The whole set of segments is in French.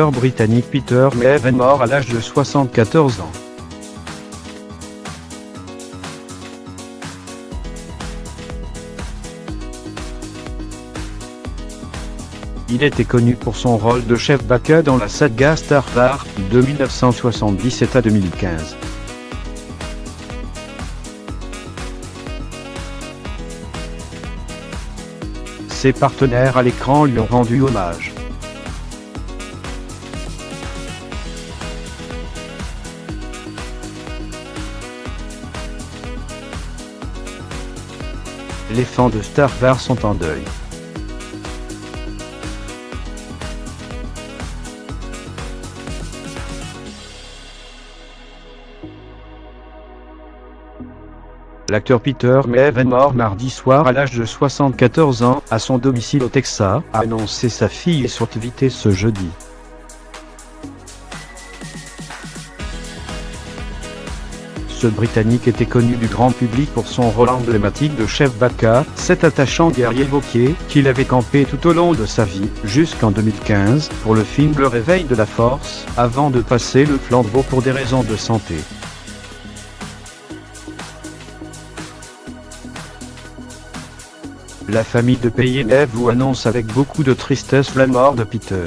britannique Peter Maeve est mort à l'âge de 74 ans. Il était connu pour son rôle de chef Baka dans la saga Star Wars de 1977 à 2015. Ses partenaires à l'écran lui ont rendu hommage. Les fans de Star Wars sont en deuil. L'acteur Peter Maeve est mort mardi soir à l'âge de 74 ans, à son domicile au Texas, a annoncé sa fille sur Twitter ce jeudi. Ce Britannique était connu du grand public pour son rôle emblématique de chef Baka, cet attachant guerrier évoqué, qu'il avait campé tout au long de sa vie, jusqu'en 2015, pour le film Le Réveil de la Force, avant de passer le flambeau pour des raisons de santé. La famille de Maeve vous annonce avec beaucoup de tristesse la mort de Peter.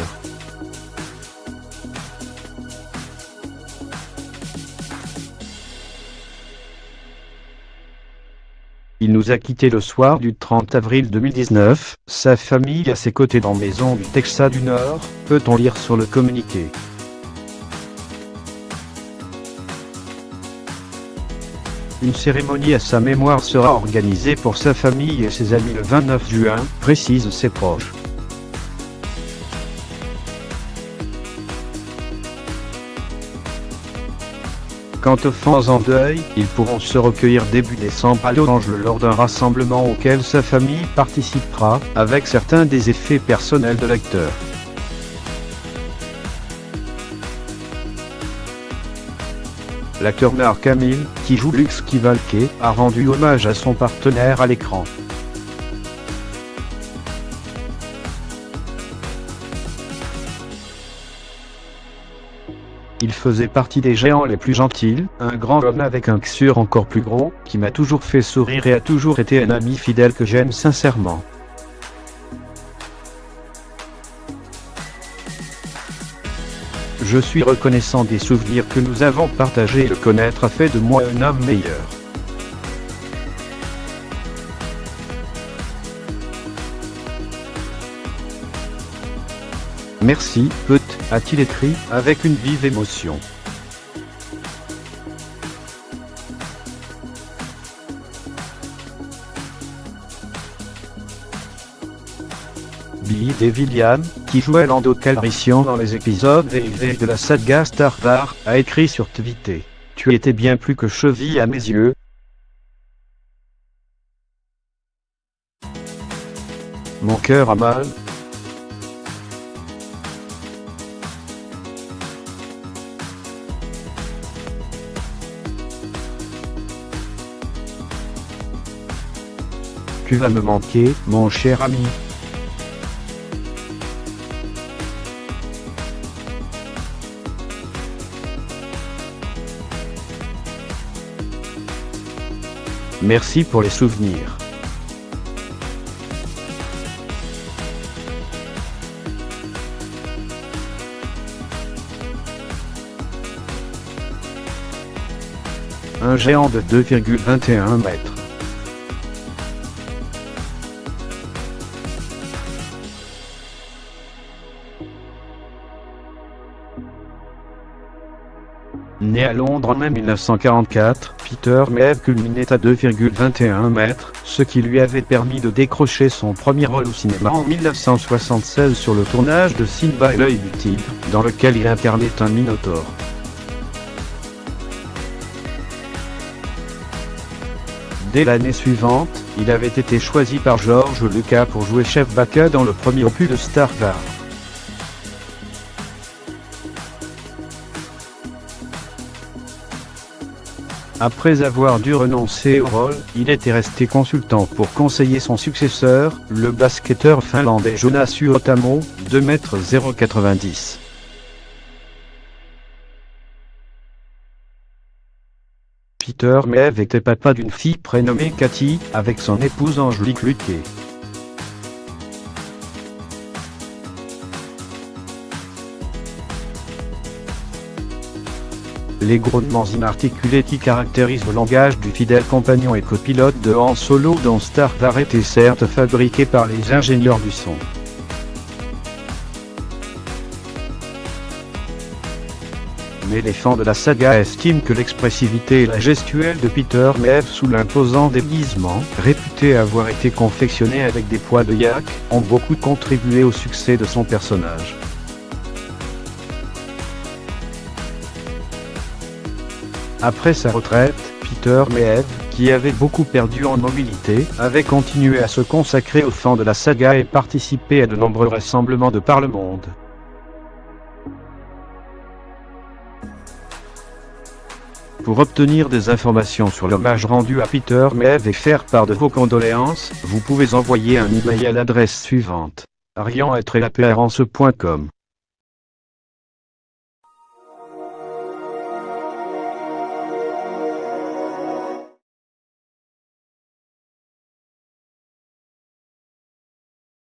Il nous a quittés le soir du 30 avril 2019, sa famille à ses côtés dans Maison du Texas du Nord, peut-on lire sur le communiqué. Une cérémonie à sa mémoire sera organisée pour sa famille et ses amis le 29 juin, précisent ses proches. Quant aux fans en deuil, ils pourront se recueillir début décembre à Los Angeles lors d'un rassemblement auquel sa famille participera, avec certains des effets personnels de l'acteur. L'acteur Mark Hamill, qui joue Luke Skywalker, a rendu hommage à son partenaire à l'écran. Il faisait partie des géants les plus gentils, un grand homme avec un cœur encore plus gros, qui m'a toujours fait sourire et a toujours été un ami fidèle que j'aime sincèrement. Je suis reconnaissant des souvenirs que nous avons partagés et le connaître a fait de moi un homme meilleur. Merci, a-t-il écrit, avec une vive émotion. Billy Dee Williams, qui jouait Lando Calrissian dans les épisodes dérivés de la saga Star Wars, a écrit sur Twitter: « Tu étais bien plus que cheville à mes yeux. Mon cœur a mal. Tu vas me manquer, mon cher ami. » Merci pour les souvenirs. Un géant de 2,21 mètres. Né à Londres en mai 1944, Peter Maeve culminait à 2,21 mètres, ce qui lui avait permis de décrocher son premier rôle au cinéma en 1976 sur le tournage de Simba et l'œil du tigre, dans lequel il incarnait un minotaure. Dès l'année suivante, il avait été choisi par George Lucas pour jouer chef Baka dans le premier opus de Star Wars. Après avoir dû renoncer au rôle, il était resté consultant pour conseiller son successeur, le basketteur finlandais Jonas Huoltamo, 2,90 m. Peter Maeve était papa d'une fille prénommée Cathy, avec son épouse Angelique Luquet. Les grognements inarticulés qui caractérisent le langage du fidèle compagnon et copilote de Han Solo dans Star Wars étaient certes fabriqués par les ingénieurs du son. Mais les fans de la saga estiment que l'expressivité et la gestuelle de Peter Maeve sous l'imposant déguisement, réputé avoir été confectionné avec des pois de yak, ont beaucoup contribué au succès de son personnage. Après sa retraite, Peter Maeve, qui avait beaucoup perdu en mobilité, avait continué à se consacrer aux fans de la saga et participé à de nombreux rassemblements de par le monde. Pour obtenir des informations sur l'hommage rendu à Peter Maeve et faire part de vos condoléances, vous pouvez envoyer un email à l'adresse suivante: arian@lapérance.com.